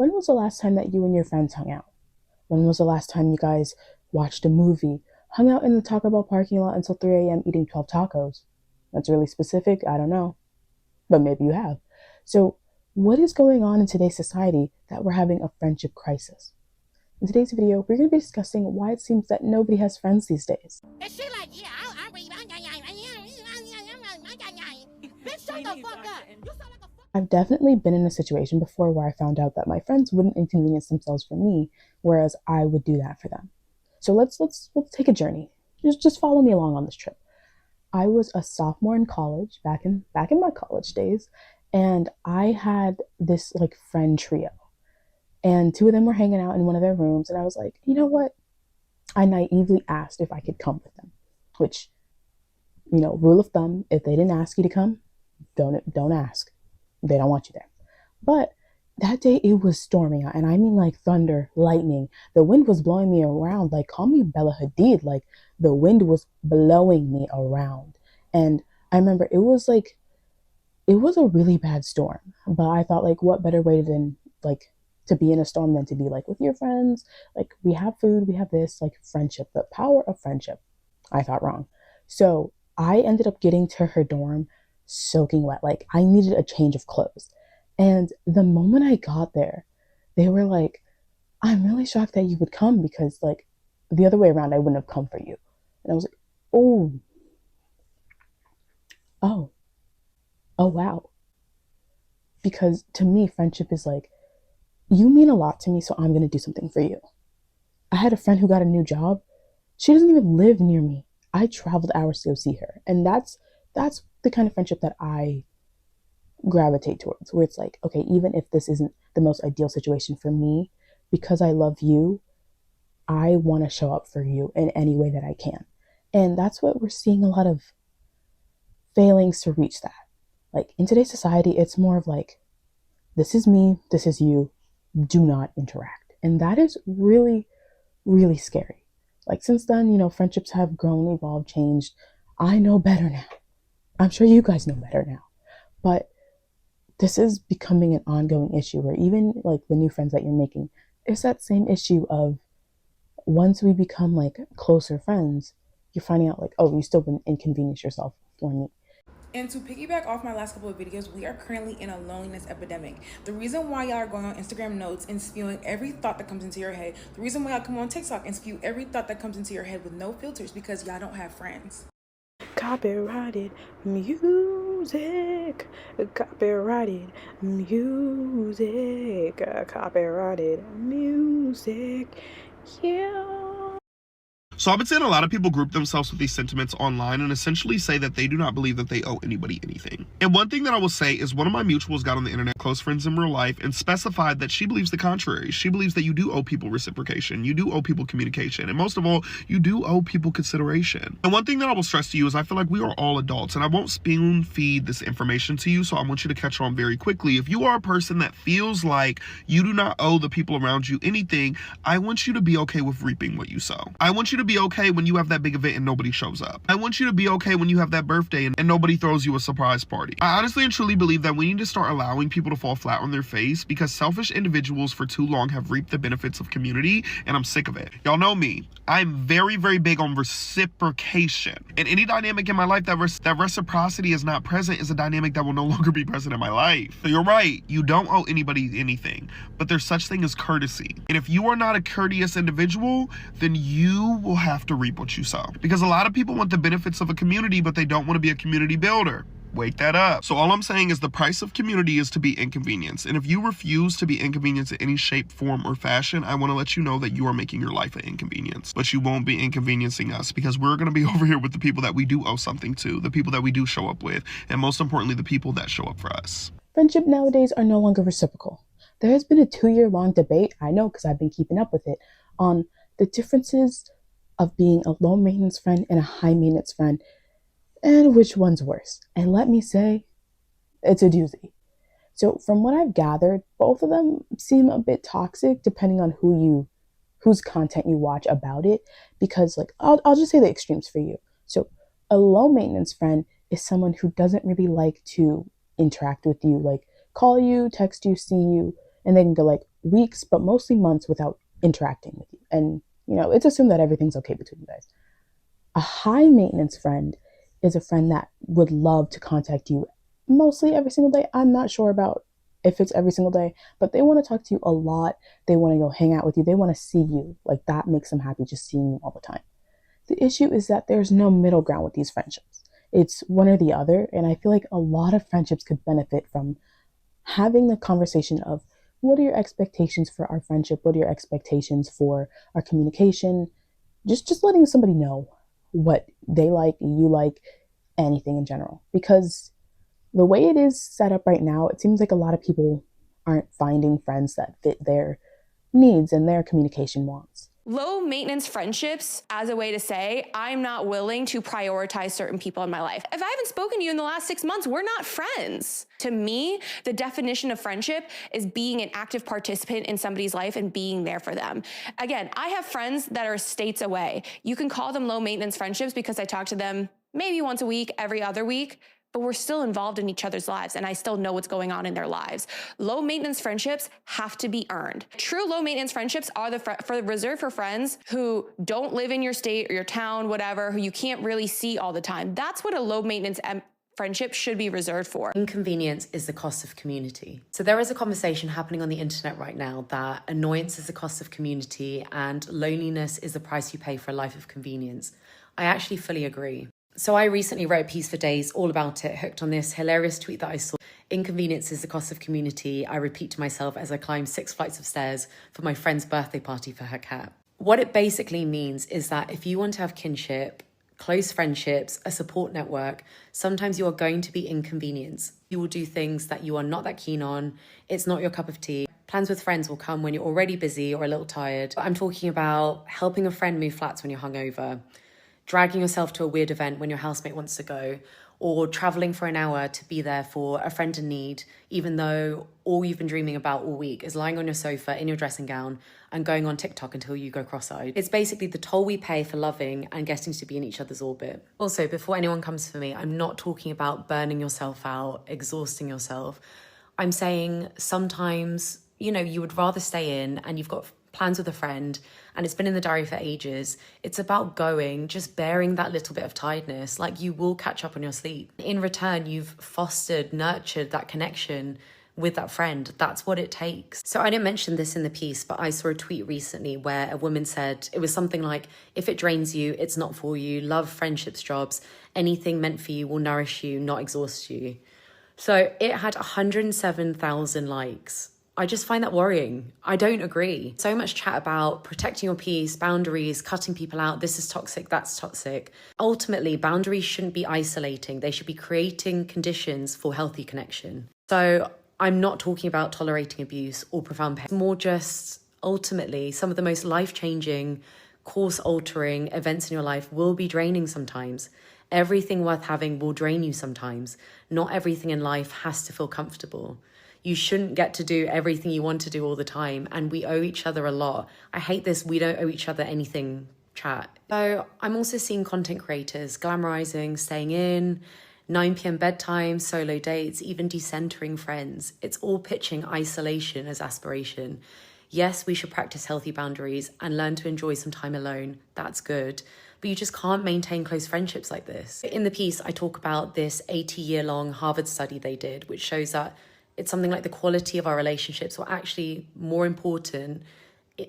When was the last time that you and your friends hung out? When was the last time you guys watched a movie, hung out in the Taco Bell parking lot until 3 a.m. eating 12 tacos? That's really specific. I don't know. But maybe you have. So, what is going on in today's society that we're having a friendship crisis? In today's video, we're going to be discussing why it seems that nobody has friends these days. And she like, yeah, bitch, shut the fuck up. You sound like a fuck. I've definitely been in a situation before where I found out that my friends wouldn't inconvenience themselves for me, whereas I would do that for them. So let's take a journey. Just follow me along on this trip. I was a sophomore in college back in my college days, and I had this like friend trio. And two of them were hanging out in one of their rooms, and I was like, you know what? I naively asked if I could come with them, which, rule of thumb, if they didn't ask you to come, don't ask. They don't want you there. But that day it was storming out, and I mean like thunder, lightning. The wind was blowing me around. Like, call me Bella Hadid. Like, the wind was blowing me around. And I remember it was a really bad storm. But I thought, like, what better way than like to be in a storm than to be like with your friends? Like, we have food, we have this, like, friendship, the power of friendship. I thought wrong. So I ended up getting to her dorm soaking wet. Like, I needed a change of clothes. And the moment I got there, they were like, I'm really shocked that you would come because, like, the other way around, I wouldn't have come for you. And I was like, oh, oh, oh, wow. Because to me, friendship is like, you mean a lot to me, so I'm going to do something for you. I had a friend who got a new job. She doesn't even live near me. I traveled hours to go see her. And that's the kind of friendship that I gravitate towards, where it's like, okay, even if this isn't the most ideal situation for me, because I love you, I want to show up for you in any way that I can. And that's what we're seeing, a lot of failings to reach that. Like, in today's society, it's more of like, this is me, this is you, do not interact. And that is really, really scary. Like, since then, friendships have grown, evolved, changed. I know better now. I'm sure you guys know better now. But this is becoming an ongoing issue where even like the new friends that you're making, it's that same issue of once we become like closer friends, you're finding out like, oh, you still wouldn't inconvenience yourself for me. And to piggyback off my last couple of videos, we are currently in a loneliness epidemic. The reason why y'all are going on Instagram notes and spewing every thought that comes into your head, the reason why y'all come on TikTok and spew every thought that comes into your head with no filters, because y'all don't have friends. Copyrighted music, copyrighted music, copyrighted music, yeah. So I've been seeing a lot of people group themselves with these sentiments online and essentially say that they do not believe that they owe anybody anything. And one thing that I will say is one of my mutuals got on the internet, close friends in real life, and specified that she believes the contrary. She believes that you do owe people reciprocation, you do owe people communication, and most of all, you do owe people consideration. And one thing that I will stress to you is I feel like we are all adults, and I won't spoon feed this information to you, so I want you to catch on very quickly. If you are a person that feels like you do not owe the people around you anything, I want you to be okay with reaping what you sow. I want you to be okay when you have that big event and nobody shows up. I want you to be okay when you have that birthday and nobody throws you a surprise party. I honestly and truly believe that we need to start allowing people to fall flat on their face because selfish individuals for too long have reaped the benefits of community, and I'm sick of it. Y'all know me. I'm very, very big on reciprocation. In any dynamic in my life that reciprocity is not present is a dynamic that will no longer be present in my life. So you're right. You don't owe anybody anything, but there's such thing as courtesy. And if you are not a courteous individual, then you will have to reap what you sow. Because a lot of people want the benefits of a community, but they don't want to be a community builder. Wake that up. So all I'm saying is the price of community is to be inconvenienced. And if you refuse to be inconvenienced in any shape, form, or fashion, I want to let you know that you are making your life an inconvenience. But you won't be inconveniencing us because we're going to be over here with the people that we do owe something to, the people that we do show up with, and most importantly, the people that show up for us. Friendship nowadays are no longer reciprocal. There has been a 2-year-long debate, I know because I've been keeping up with it, on the differences of being a low maintenance friend and a high maintenance friend, and which one's worse. And let me say, it's a doozy. So from what I've gathered, both of them seem a bit toxic depending on whose content you watch about it, because like I'll just say the extremes for you. So a low maintenance friend is someone who doesn't really like to interact with you, like call you, text you, see you. and they can go like weeks, but mostly months without interacting with you. And, it's assumed that everything's okay between you guys. A high maintenance friend is a friend that would love to contact you mostly every single day. I'm not sure about if it's every single day, but they want to talk to you a lot. They want to go hang out with you. They want to see you. Like, that makes them happy, just seeing you all the time. The issue is that there's no middle ground with these friendships. It's one or the other. And I feel like a lot of friendships could benefit from having the conversation of, what are your expectations for our friendship? What are your expectations for our communication? Just letting somebody know what they like, you like, anything in general. Because the way it is set up right now, it seems like a lot of people aren't finding friends that fit their needs and their communication wants. Low maintenance friendships as a way to say, I'm not willing to prioritize certain people in my life. If I haven't spoken to you in the last 6 months, we're not friends. To me, the definition of friendship is being an active participant in somebody's life and being there for them. Again, I have friends that are states away. You can call them low maintenance friendships because I talk to them maybe once a week, every other week, but we're still involved in each other's lives, and I still know what's going on in their lives. Low maintenance friendships have to be earned. True low maintenance friendships are reserved for friends who don't live in your state or your town, whatever, who you can't really see all the time. That's what a low maintenance friendship should be reserved for. Inconvenience is the cost of community. So there is a conversation happening on the internet right now that annoyance is the cost of community and loneliness is the price you pay for a life of convenience. I actually fully agree. So I recently wrote a piece for Days all about it, hooked on this hilarious tweet that I saw. Inconvenience is the cost of community, I repeat to myself as I climb 6 flights of stairs for my friend's birthday party for her cat. What it basically means is that if you want to have kinship, close friendships, a support network, sometimes you are going to be inconvenienced. You will do things that you are not that keen on. It's not your cup of tea. Plans with friends will come when you're already busy or a little tired. I'm talking about helping a friend move flats when you're hungover, dragging yourself to a weird event when your housemate wants to go, or traveling for an hour to be there for a friend in need, even though all you've been dreaming about all week is lying on your sofa in your dressing gown and going on TikTok until you go cross-eyed. It's basically the toll we pay for loving and getting to be in each other's orbit. Also, before anyone comes for me, I'm not talking about burning yourself out, exhausting yourself. I'm saying sometimes, you would rather stay in and you've got plans with a friend and it's been in the diary for ages. It's about going, just bearing that little bit of tiredness. Like, you will catch up on your sleep. In return, you've fostered, nurtured that connection with that friend. That's what it takes. So I didn't mention this in the piece, but I saw a tweet recently where a woman said, it was something like, if it drains you, it's not for you. Love, friendships, jobs, anything meant for you will nourish you, not exhaust you. So it had 107,000 likes. I just find that worrying. I don't agree. So much chat about protecting your peace, boundaries, cutting people out. This is toxic, that's toxic. Ultimately, boundaries shouldn't be isolating. They should be creating conditions for healthy connection. So I'm not talking about tolerating abuse or profound pain. It's more just, ultimately, some of the most life-changing, course-altering events in your life will be draining sometimes. Everything worth having will drain you sometimes. Not everything in life has to feel comfortable. You shouldn't get to do everything you want to do all the time, and we owe each other a lot. I hate this "we don't owe each other anything" chat. So I'm also seeing content creators glamorizing staying in, 9 p.m. bedtime, solo dates, even decentering friends. It's all pitching isolation as aspiration. Yes, we should practice healthy boundaries and learn to enjoy some time alone. That's good. But you just can't maintain close friendships like this. In the piece, I talk about this 80-year-long Harvard study they did, which shows that it's something like the quality of our relationships are actually more important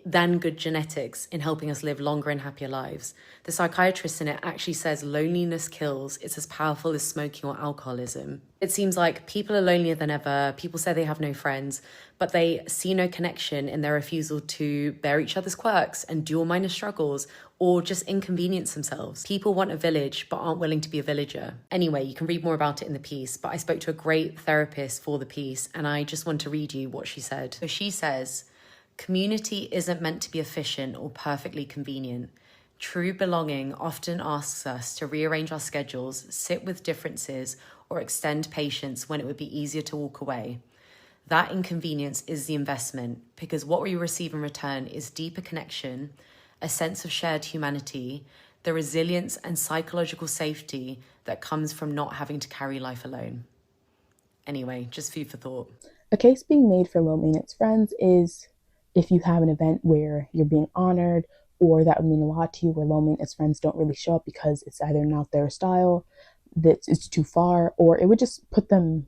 than good genetics in helping us live longer and happier lives. The psychiatrist in it actually says loneliness kills. It's as powerful as smoking or alcoholism. It seems like people are lonelier than ever. People say they have no friends, but they see no connection in their refusal to bear each other's quirks, endure minor struggles, or just inconvenience themselves. People want a village, but aren't willing to be a villager. Anyway, you can read more about it in the piece, but I spoke to a great therapist for the piece, and I just want to read you what she said. So she says, community isn't meant to be efficient or perfectly convenient. True belonging often asks us to rearrange our schedules, sit with differences, or extend patience when it would be easier to walk away. That inconvenience is the investment, because what we receive in return is deeper connection, a sense of shared humanity, the resilience and psychological safety that comes from not having to carry life alone. Anyway, just food for thought. A case being made for low maintenance friends is if you have an event where you're being honored, or that would mean a lot to you, where low maintenance friends don't really show up because it's either not their style, that it's too far, or it would just put them,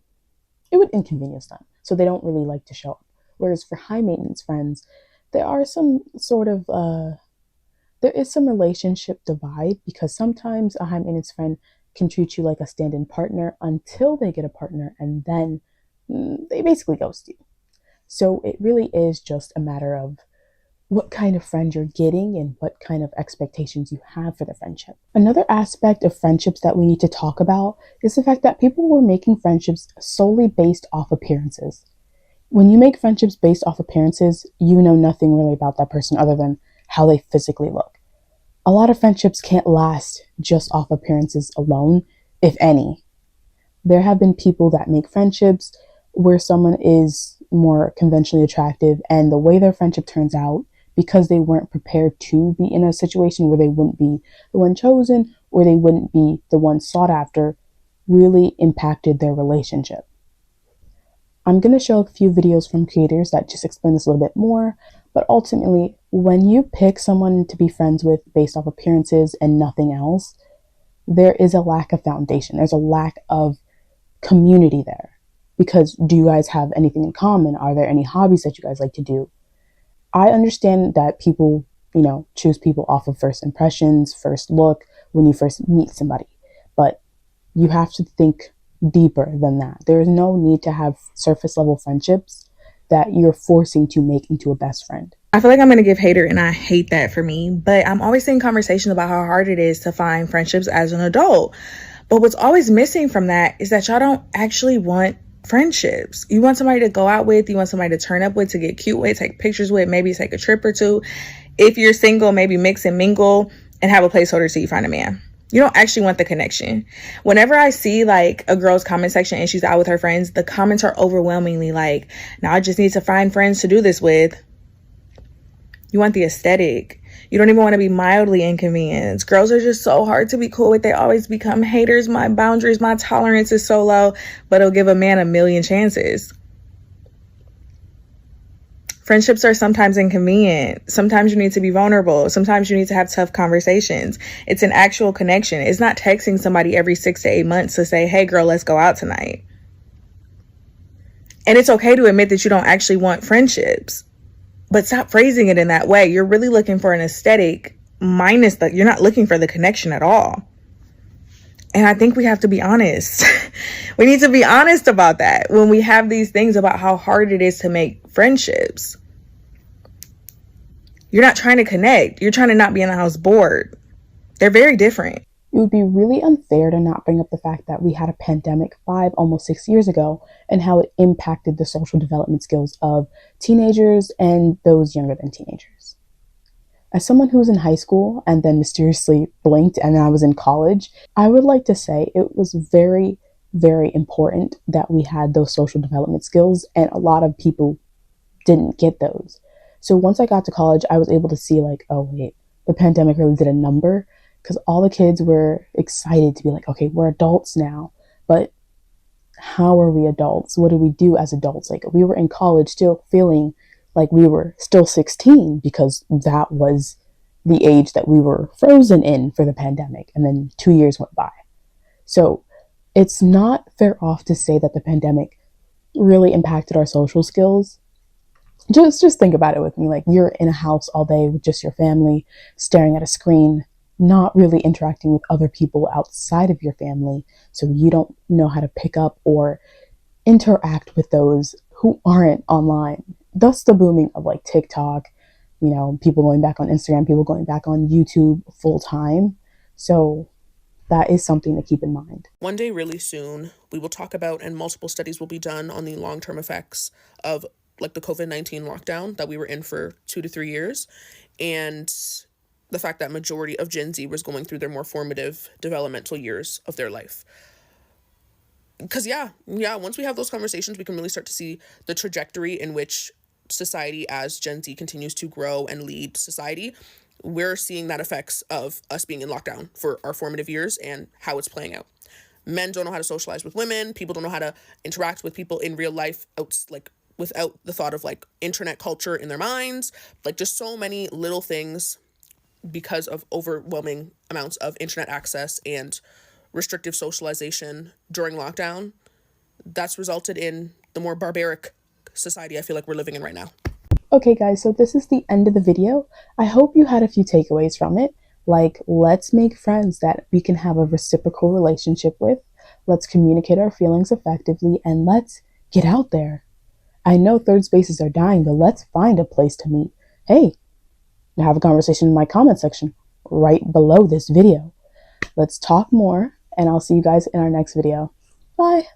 it would inconvenience them. So they don't really like to show up. Whereas for high maintenance friends, there are some sort of there is some relationship divide, because sometimes a high maintenance friend can treat you like a stand-in partner until they get a partner, and then they basically ghost you. So it really is just a matter of what kind of friend you're getting and what kind of expectations you have for the friendship. Another aspect of friendships that we need to talk about is the fact that people were making friendships solely based off appearances. When you make friendships based off appearances, you know nothing really about that person other than how they physically look. A lot of friendships can't last just off appearances alone, if any. There have been people that make friendships where someone is more conventionally attractive, and the way their friendship turns out, because they weren't prepared to be in a situation where they wouldn't be the one chosen or they wouldn't be the one sought after, really impacted their relationship. I'm going to show a few videos from creators that just explain this a little bit more, but ultimately, when you pick someone to be friends with based off appearances and nothing else, there is a lack of foundation. There's a lack of community there. Because do you guys have anything in common? Are there any hobbies that you guys like to do? I understand that people, choose people off of first impressions, first look, when you first meet somebody. But you have to think deeper than that. There is no need to have surface level friendships that you're forcing to make into a best friend. I feel like I'm going to give hater, and I hate that for me, but I'm always seeing conversations about how hard it is to find friendships as an adult. But what's always missing from that is that y'all don't actually want friendships. You want somebody to go out with, you want somebody to turn up with, to get cute with, take pictures with, maybe take a trip or two. If you're single, maybe mix and mingle and have a placeholder till you find a man. You don't actually want the connection. Whenever I see like a girl's comment section and she's out with her friends, the comments are overwhelmingly like, now I just need to find friends to do this with. You want the aesthetic. You don't even want to be mildly inconvenienced. Girls are just so hard to be cool with. They always become haters. My boundaries, my tolerance is so low, but it'll give a man a million chances. Friendships are sometimes inconvenient. Sometimes you need to be vulnerable. Sometimes you need to have tough conversations. It's an actual connection. It's not texting somebody every 6 to 8 months to say, hey girl, let's go out tonight. And it's okay to admit that you don't actually want friendships, but stop phrasing it in that way. You're really looking for an aesthetic minus that. You're not looking for the connection at all. And I think we have to be honest. We need to be honest about that when we have these things about how hard it is to make friendships. You're not trying to connect. You're trying to not be in the house bored. They're very different. It would be really unfair to not bring up the fact that we had a pandemic almost 6 years ago, and how it impacted the social development skills of teenagers and those younger than teenagers. As someone who was in high school and then mysteriously blinked and I was in college, I would like to say it was very, very important that we had those social development skills, and a lot of people didn't get those. So once I got to college, I was able to see like, oh wait, the pandemic really did a number, because all the kids were excited to be like, okay, we're adults now, but how are we adults? What do we do as adults? Like, we were in college still feeling like we were still 16, because that was the age that we were frozen in for the pandemic. And then 2 years went by. So it's not fair off to say that the pandemic really impacted our social skills. Just think about it with me. Like, you're in a house all day with just your family, staring at a screen, not really interacting with other people outside of your family. So you don't know how to pick up or interact with those who aren't online. Thus the booming of like TikTok, people going back on Instagram, people going back on YouTube full time. So that is something to keep in mind. One day really soon, we will talk about, and multiple studies will be done on the long-term effects of like the COVID-19 lockdown that we were in for 2 to 3 years, and the fact that majority of Gen Z was going through their more formative developmental years of their life. Because once we have those conversations, we can really start to see the trajectory in which society, as Gen Z continues to grow and lead society, we're seeing that effects of us being in lockdown for our formative years and how it's playing out. Men don't know how to socialize with women. People don't know how to interact with people in real life without the thought of like internet culture in their minds. Like just so many little things because of overwhelming amounts of internet access and restrictive socialization during lockdown. That's resulted in the more barbaric society I feel like we're living in right now. Okay guys, so this is the end of the video. I hope you had a few takeaways from it. Like, let's make friends that we can have a reciprocal relationship with. Let's communicate our feelings effectively, and let's get out there. I know third spaces are dying, but let's find a place to meet. Hey, have a conversation in my comment section right below this video. Let's talk more, and I'll see you guys in our next video. Bye.